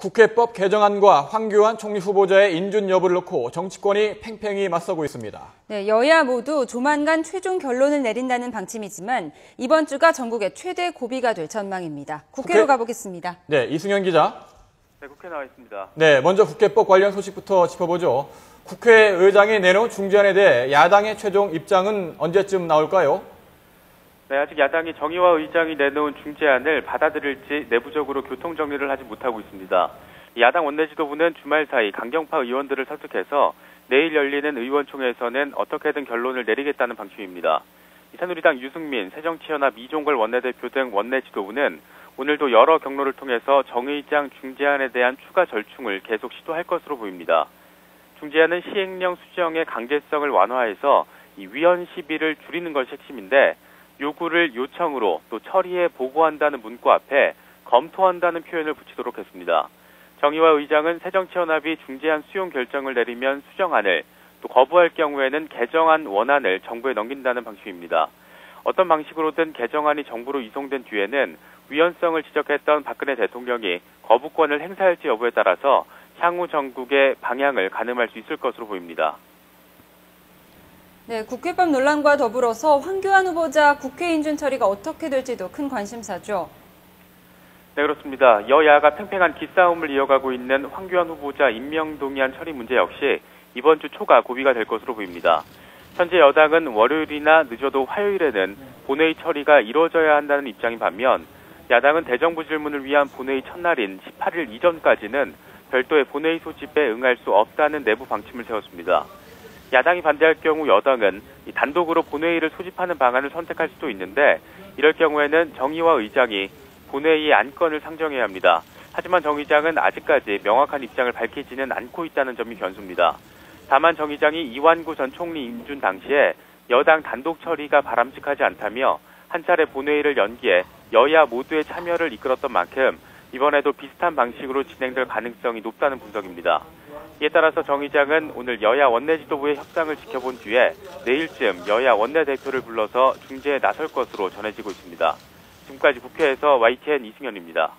국회법 개정안과 황교안 총리 후보자의 인준 여부를 놓고 정치권이 팽팽히 맞서고 있습니다. 네, 여야 모두 조만간 최종 결론을 내린다는 방침이지만 이번 주가 전국의 최대 고비가 될 전망입니다. 국회로 가보겠습니다. 네, 이승현 기자. 네, 국회 나와 있습니다. 네, 먼저 국회법 관련 소식부터 짚어보죠. 국회의장이 내놓은 중재안에 대해 야당의 최종 입장은 언제쯤 나올까요? 네, 아직 야당이 정의화 의장이 내놓은 중재안을 받아들일지 내부적으로 교통정리를 하지 못하고 있습니다. 야당 원내지도부는 주말 사이 강경파 의원들을 설득해서 내일 열리는 의원총회에서는 어떻게든 결론을 내리겠다는 방침입니다. 새누리당 유승민, 새정치연합 이종걸 원내대표 등 원내지도부는 오늘도 여러 경로를 통해서 정 의장 중재안에 대한 추가 절충을 계속 시도할 것으로 보입니다. 중재안은 시행령 수정의 강제성을 완화해서 이 위헌 시비를 줄이는 것이 핵심인데 요구를 요청으로 또 처리해 보고한다는 문구 앞에 검토한다는 표현을 붙이도록 했습니다. 정의화 의장은 새정치연합이 중재안 수용 결정을 내리면 수정안을, 또 거부할 경우에는 개정안 원안을 정부에 넘긴다는 방식입니다. 어떤 방식으로든 개정안이 정부로 이송된 뒤에는 위헌성을 지적했던 박근혜 대통령이 거부권을 행사할지 여부에 따라서 향후 정국의 방향을 가늠할 수 있을 것으로 보입니다. 네, 국회법 논란과 더불어서 황교안 후보자 국회 인준 처리가 어떻게 될지도 큰 관심사죠. 네, 그렇습니다. 여야가 팽팽한 기싸움을 이어가고 있는 황교안 후보자 임명동의안 처리 문제 역시 이번 주 초가 고비가 될 것으로 보입니다. 현재 여당은 월요일이나 늦어도 화요일에는 본회의 처리가 이루어져야 한다는 입장인 반면 야당은 대정부 질문을 위한 본회의 첫날인 18일 이전까지는 별도의 본회의 소집에 응할 수 없다는 내부 방침을 세웠습니다. 야당이 반대할 경우 여당은 단독으로 본회의를 소집하는 방안을 선택할 수도 있는데 이럴 경우에는 정의화 의장이 본회의의 안건을 상정해야 합니다. 하지만 정 의장은 아직까지 명확한 입장을 밝히지는 않고 있다는 점이 변수입니다. 다만 정 의장이 이완구 전 총리 인준 당시에 여당 단독 처리가 바람직하지 않다며 한 차례 본회의를 연기해 여야 모두의 참여를 이끌었던 만큼 이번에도 비슷한 방식으로 진행될 가능성이 높다는 분석입니다. 이에 따라서 정 의장은 오늘 여야 원내지도부의 협상을 지켜본 뒤에 내일쯤 여야 원내대표를 불러서 중재에 나설 것으로 전해지고 있습니다. 지금까지 국회에서 YTN 이승현입니다.